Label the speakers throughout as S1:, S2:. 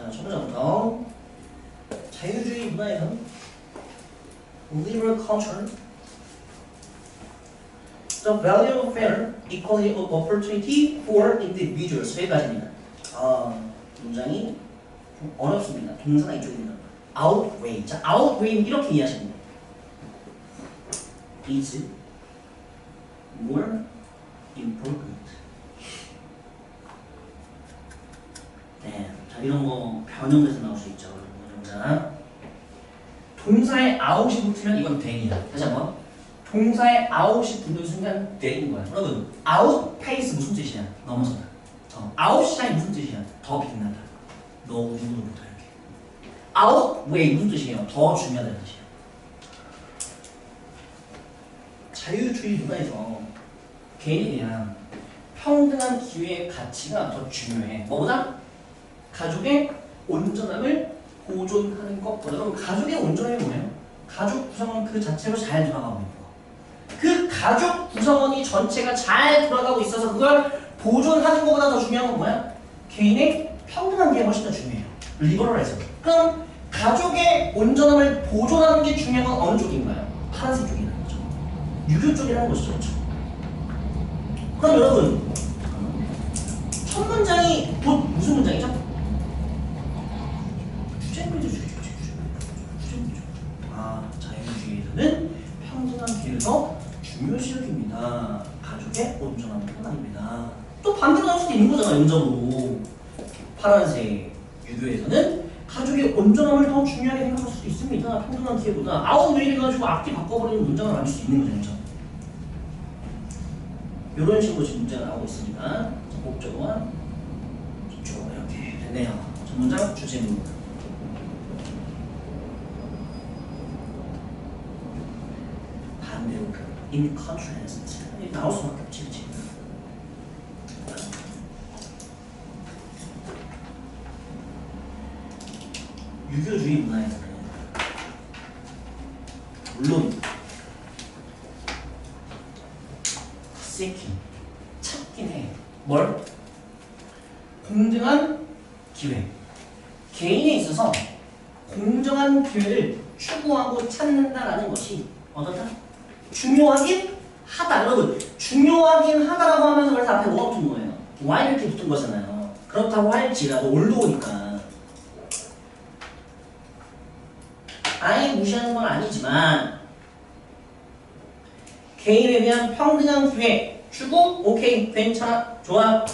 S1: 자, 첫 번째부터 자유주의 문화에는 liberal culture, the value of fair equality of opportunity for individuals. 여기까지입니다. 문장이 좀 어렵습니다. 동사가 이쪽입니다. outweigh. 자, outweigh 이렇게 이해하시면 돼요. is more important. 네, 자 이런 거 변형돼서 나올 수 있죠. 자, 동사에 out이 붙으면 이건 then이야. 다시 한번. 동사에 out이 붙는 순간 then인 거야. 여러분, outpace 무슨 뜻이야? 넘어서다. outshine 무슨 뜻이야? 더 빛나다. 너 우리보다 이렇게. outweigh 무슨 뜻이에요? 더 중요하다는 뜻이야. 자유주의 문화에서 개인에 대한 평등한 기회의 가치가 더 중요해. 뭐보다? 가족의 온전함을 보존하는 것보다. 그럼 가족의 온전함이 뭐예요? 가족 구성원 그 자체로 잘 돌아가고 있는 거. 그 가족 구성원이 전체가 잘 돌아가고 있어서 그걸 보존하는 것보다 더 중요한 건 뭐야? 개인의 평등한 게 훨씬 더 중요해요. 리버럴해서. 그럼 가족의 온전함을 보존하는 게 중요한 건 어느 쪽인가요? 파란색 쪽이라는 거죠. 유교 쪽이라는 것이죠. 그렇죠? 그럼 여러분, 첫 문장이 곧 무슨 문장이죠? 주제문이죠. 자유주의에서는 평등한 기회를 더 중요시 여깁니다. 가족의 온전한 평등입니다. 또 반대로 나올 수도 있는 거잖아. 영적으로. 파란색 유교에서는 가족의 온전함을 더 중요하게 생각할 수도 있습니다. 평등한 기회보다. 아웃웨이를 가지고 앞뒤 바꿔버리는 문장을 만들 수 있는 거죠. 이런 식으로 지금 문제가 나오고 있습니다. 목적어와 기초 이렇게 됐네요. 첫 문장 주제문. 반대로 in contrast 나올 수밖에 없지, 그치? 유교주의 문화에서는 물론 seeking 찾긴 해. 뭘? 공정한 기회. 개인에 있어서 공정한 기회를 추구하고 찾는다라는 것이 어떻다? 중요하긴 하다. 여러분, 중요하긴 하다라고 하면서 그래서 앞에 뭐가 붙은 거예요? why 이렇게 붙은 거잖아요. 그렇다고 할지라도 올라오니까 아예 무시하는 건 아니지만 개인에 대한 평등한 기회 추구? 오케이, 괜찮아, 좋아.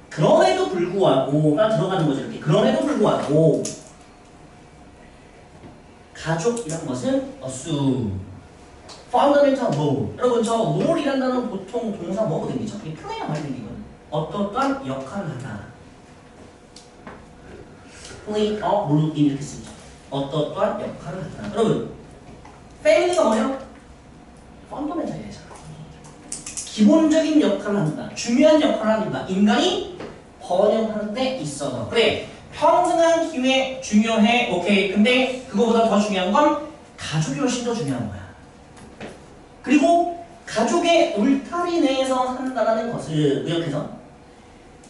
S1: 그럼에도 불구하고가 들어가는 거죠. 이렇게. 그럼에도 불구하고 가족이란 것은 assume, fundamental role. 여러분, 저 role이란 단어는 보통 동사 뭐고 됩니죠? 이게 플레이가 많이 생기거든. 어떠한 역할을 하다. play a role in 이렇게 쓰죠. 어떠한 역할을 하다. 여러분, family가 뭐예요? fundamental이에요. 기본적인 역할을 한다. 중요한 역할을 합니다. 인간이 번영하는 데 있어서. 그래, 평등한 기회 중요해. 오케이. 근데 그거보다 더 중요한 건 가족이 훨씬 더 중요한 거야. 그리고 가족의 울타리 내에서 산다는 것을 의역해서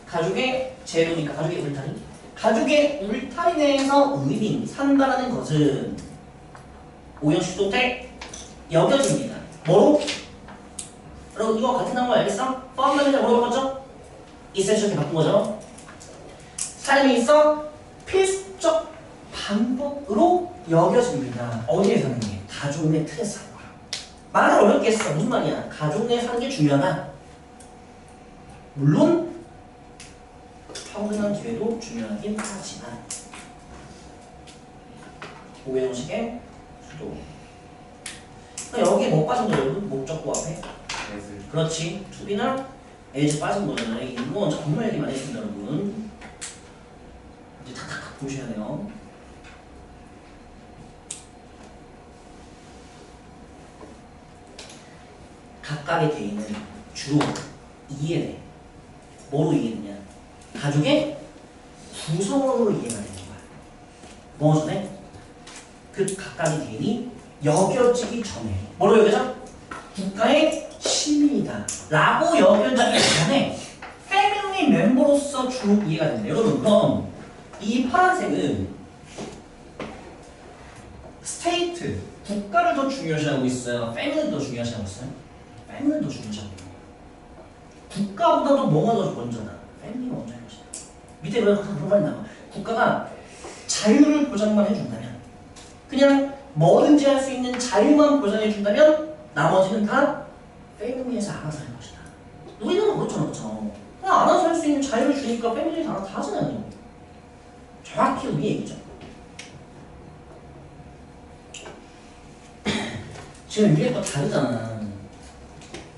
S1: 가족의 제도니까 가족의 울타리. 가족의 울타리 내에서 산다는 것은 오형식도 때 여겨집니다. 뭐로? 여러분 이거 같은 단어 알겠어? 펀더멘탈 뭐로 바꿨죠? 이센셜하게 바꾼 거죠. 삶에 있어 필수적 방법으로 여겨집니다. 어디에 사는 게? 가족 내 틀에 사는 거야. 말을 어렵게 했어. 무슨 말이야? 가족 내에 사는 게 중요하다. 물론 평등한 기회도 중요하긴 하지만 오형식의 수도. 여기에 뭐 빠진 거예요? 여러분? 목적고 앞에? 그렇지. 투비나 as 빠진 거잖아요. 이거 정말 얘기 많이 했습니다, 여러분. 이제 탁탁탁 보셔야 돼요. 각각의 개인은 주로 이해돼. 뭐로 이해되냐? 가족의 구성원으로 이해가 되는 거야. 뭐 전에? 그 각각의 개인이 여겨지기 전에 뭐로 여겨져? 국가의 시민이다 라고 여겨지기 전에 패밀리 멤버로서 주로 이해가 된다. 여러분 그럼 이 파란색은 스테이트, 국가를 더 중요시하고 있어요? 패밀리를 더 중요시하고 있어요? 패밀리를 더 중요시하고 있어요. 국가보다도 뭐가 더 먼저다? 패밀리가 먼저인 것이다. 밑에 그런 말이 나와. 국가가 자유를 보장만 해준다면, 그냥 뭐든지 할 수 있는 자유만 보장해준다면 나머지는 다 패밀리에서 알아서 할 것이다. 우리나라 그렇잖아, 그렇죠? 그냥 알아서 할 수 있는 자유를 주니까 패밀리에서 알아서 다 하잖아요. 정확히 우리 얘기죠. 지금 위에 거 다르잖아.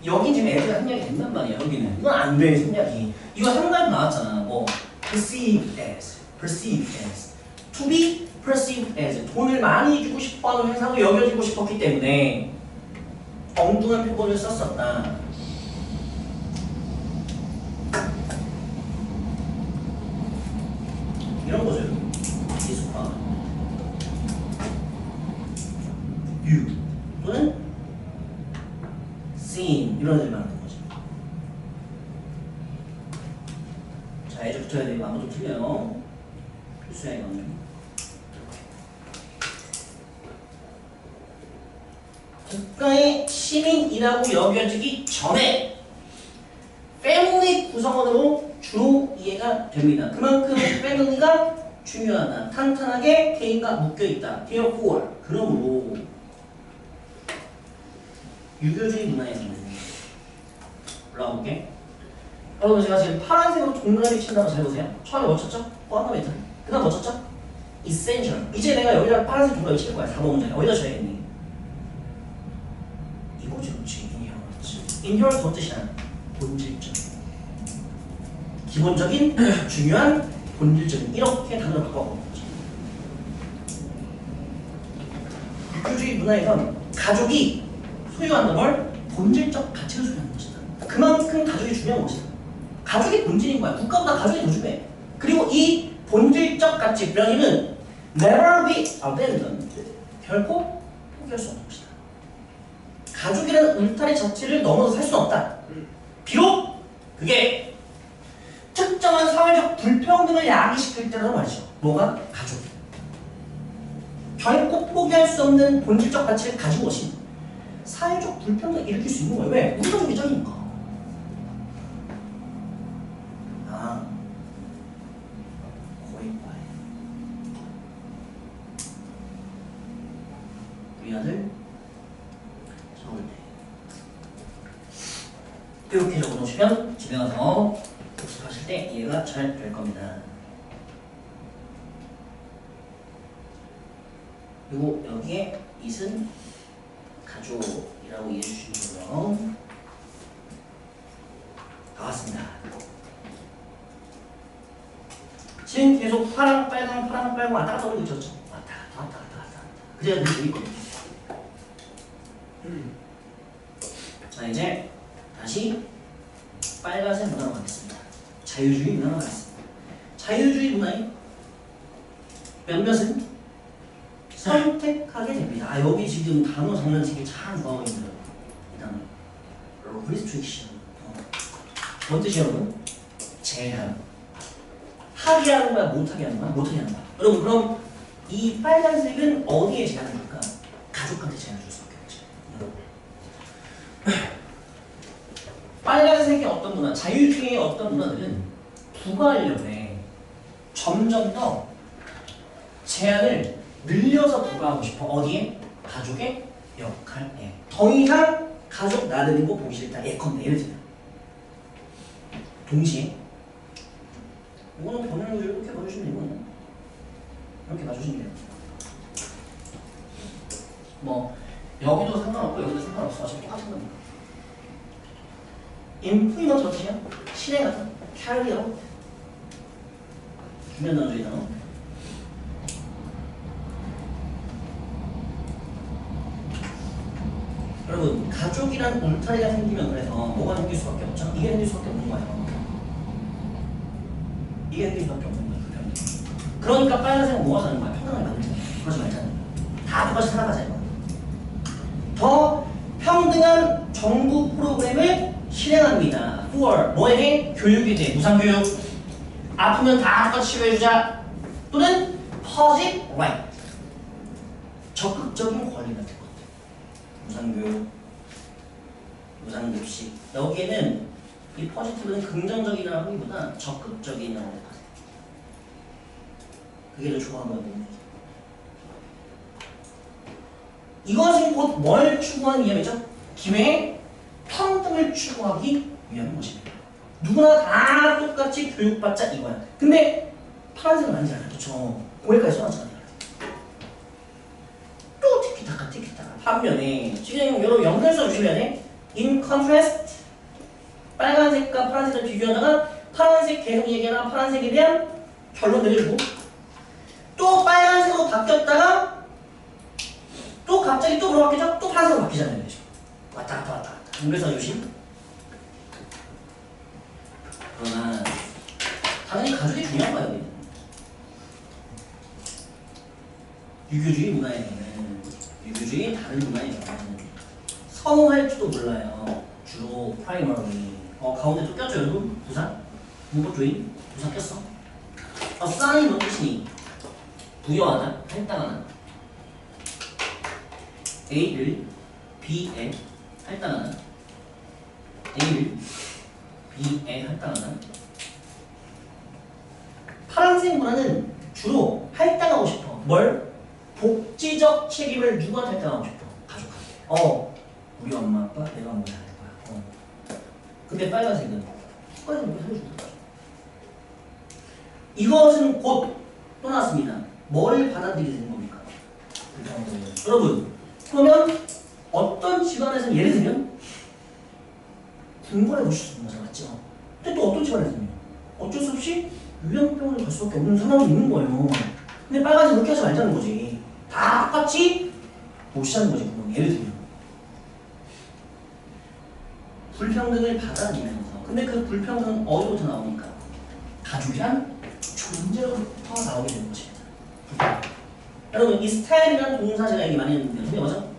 S1: 여기 지금 애들이 생략이 된단 말이야. 여기는 이건 안 돼, 생략이. 이거 한 가지 나왔잖아. 뭐 perceived as, to be perceived as. 돈을 많이 주고 싶어하는 회사로 여겨지고 싶었기 때문에 엉뚱한 표본을 썼었다. 이런 거죠. 기숙화 you 또는 seen 이런 애들 말하는 거죠. 자, 애들 붙어야 돼. 이거 아무도 틀려요. 필수야 이거는. 국가의 시민이라고 여겨지기 전에 패밀리 구성원으로 주로 이해가 됩니다. 그만큼 패밀리가 중요하다. 탄탄하게 개인과 묶여있다. Therefore, 그러므로 유교주의 문화에서는 올라가 볼게. 여러분 제가 지금 파란색으로 동그라미 친다고 잘 보세요. 처음에 뭐 쳤죠? 펀더멘탈. 그 다음 뭐 쳤죠? Essential. 이제 내가 여기다 파란색 동그라미 칠 거야. 4번 문제. 어디다 쳐야겠니? 이거지, 그렇지. 인혈 더 뜻이야. 본질적. 기본적인, 중요한, 본질적인. 이렇게 단어를 바꿔보는 거지. 유교주의 문화에선 가족이 소유하는 걸 본질적 가치를 소유하는 것이다. 그만큼 가족이 중요한 것이다. 가족이 본질인 거야. 국가보다 가족이 더 중요해. 그리고 이 본질적 가치, value never be abandoned. 결코 포기할 수 없는 것이다. 가족이라는 울타리 자체를 넘어서 살 수는 없다. 비록 그게 특정한 사회적 불평등을 야기시킬 때라도 말이죠. 뭐가? 가족. 결코 포기할 수 없는 본질적 가치를 가진 것이 사회적 불평등을 일으킬 수 있는 거예요. 왜? 우리 가족이 짱이니까. 아, 고액과에 위아들 서울대. 이렇게 적어놓으시면 집에 가서 복습하실 때 이해가 잘 될 겁니다. 그리고 여기에 it은 가족이라고 이해해 주시는 거고요. 다 왔습니다. 지금 계속 파랑 빨강 왔다 갔다 오고 있었죠. 왔다 갔다. 그래야 늘 재밌거든요. 자, 이제 다시 빨간색 문화로 가겠습니다. 자유주의 문화로 가겠습니다. 자유주의 문화의 몇몇은 선택하게 됩니다. 아, 여기 지금 단어 장난치기 참 좋아하고 있는 이 단어. restriction. 뭔 뜻이야, 여러분? 제한. 하게 하는 거야, 못하게 하는 거야? 못하게 하는 거야. 여러분, 그럼 이 빨간색은 어디에 제한을 줄까? 가족한테 제한을 줄 수밖에 없죠. 빨간색의 어떤 문화, 자유주의의 어떤 문화들은 부과하려고 해. 점점 더 제한을 늘려서 부과하고 싶어. 어디에? 가족의 역할에. 더 이상 가족 나대는 거 보기 싫다. 예컨대 예를 들면 동시에 이거는 변형을 이렇게 봐주시면 되거든요. 이렇게 봐주시면 돼요. 뭐 여기도 상관없고 여기도 상관없어. 어차피 똑같은 겁니다. employment 어떻게요? 실행하다. carry out. 중요한 단어죠, 이 단어. 여러분, 가족이란 울타리가 생기면 그래서 뭐가 생길 수밖에 없죠? 이게 생길 수밖에 없는 거예요. 이게 생길 수밖에 없는 거예요. 그러니까 빨간색은 뭐가 사는 거야? 평등하게 만들자. 그러지 말자. 다 똑같이 살아가자 이거. 더 평등한 정부 프로그램을 실행합니다. for 뭐에 대해? 교육에 대해. 무상교육. 아프면 다 똑같이 치료해주자. 또는 positive right. 적극적인 권리가 될 것 같아요. 무상교육, 무상급식. 여기에는 이 positive는 긍정적이라는 하기보다 적극적이라고 하세요. 그게 더 좋아하는 거거든요. 이것은 곧 뭘 추구하는 위함이죠? 기회의 평등을 추구하기 위한 것입니다. 누구나 다 똑같이 교육받자 이거야. 근데 파란색은 아니잖아요. 그렇죠? 거기까지 써놨잖아요. 또 티키타카 티키타카. 반면에 지금 여러분 연결서 주시면 in contrast 빨간색과 파란색을 비교하다가 파란색 계속 얘기하다가 파란색에 대한 결론 내려주고 또 빨간색으로 바뀌었다가 또 갑자기 또 뭐로 바뀌죠? 또 파란색으로 바뀌잖아요. 그죠? 왔다 갔다 왔다 갔다. 연결서 조심. 그러나 당연히 가족이 중요한 거예요. 여기는. 유교주의 문화에는 유교주의 다른 문화에는 선호할지도 몰라요. 주로 프라이머리. 가운데 또 꼈죠 여러분? 부산? 문법주의? 부산 꼈어? assign 뭔 뜻이니? 부여하다, 할당하다. A를 B에 할당하다. A를 B에 할당하다. 파란색 문화는 주로 할당하고 싶어. 뭘? 복지적 책임을 누구한테 할당하고 싶어? 가족한테. 우리 엄마 아빠 내가 뭐 잘할 거야. 근데 빨간색은 빨간색 뭐 해주는 거야. 이것은 곧 또 나왔습니다. 뭘 받아들이게 되는 겁니까? 여러분 그러면 어떤 집안에서는 예를 들면 공부를 해보실 수 있는 거죠. 맞죠? 근데 또 어떤 집안에서는 어쩔 수 없이 요양병원을 갈 수밖에 없는 상황이 있는 거예요. 근데 빨간색 그렇게 하지 말자는 거지. 다 똑같이 무시하는 거지. 예를 들면 불평등을 받아들이면서 근데 그 불평등은 어디부터 나오니까? 가족이란 존재로부터 나오게 되는 것입니다. 여러분 이 스타일이라는 동사 제가 얘기 많이 했는데 그게 뭐죠?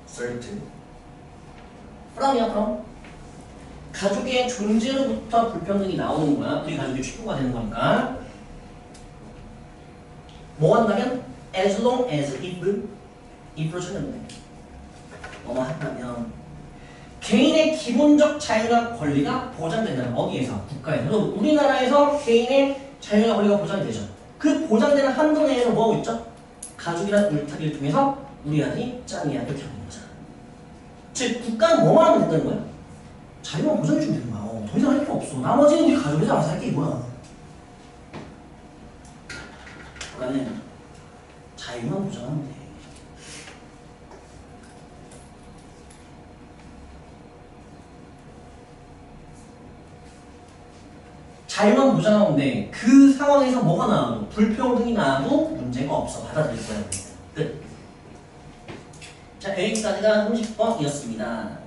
S1: certain from이야 from 가족의 존재로부터 불평등이 나오는 거야. 우리 가족이 축구가 되는 거니까 뭐 한다면 as long as if로 찾는데 뭐뭐 한다면 개인의 기본적 자유나 권리가 보장된다는 어디에서? 국가에서. 여러분 우리나라에서 개인의 자유나 권리가 보장이 되죠. 그 보장되는 한도 내에서 뭐 하고 있죠? 가족이라는 울타리를 통해서 우리 아들이 짱이야 이렇게 하는 거잖아. 즉 국가는 뭐만 하면 된다는 거야? 자유만 보장해주면 되는 거야. 더 이상 할 필요 없어. 나머지는 우리 가족에서 알아서 할게 이거야. 국가는 자유만 보장하면 돼. 자유만 보장하면 돼. 그 상황에서 뭐가 나와도 불평등이 나와도 문제가 없어. 받아들일 거야. 끝. 자 여기까지가 30번이었습니다.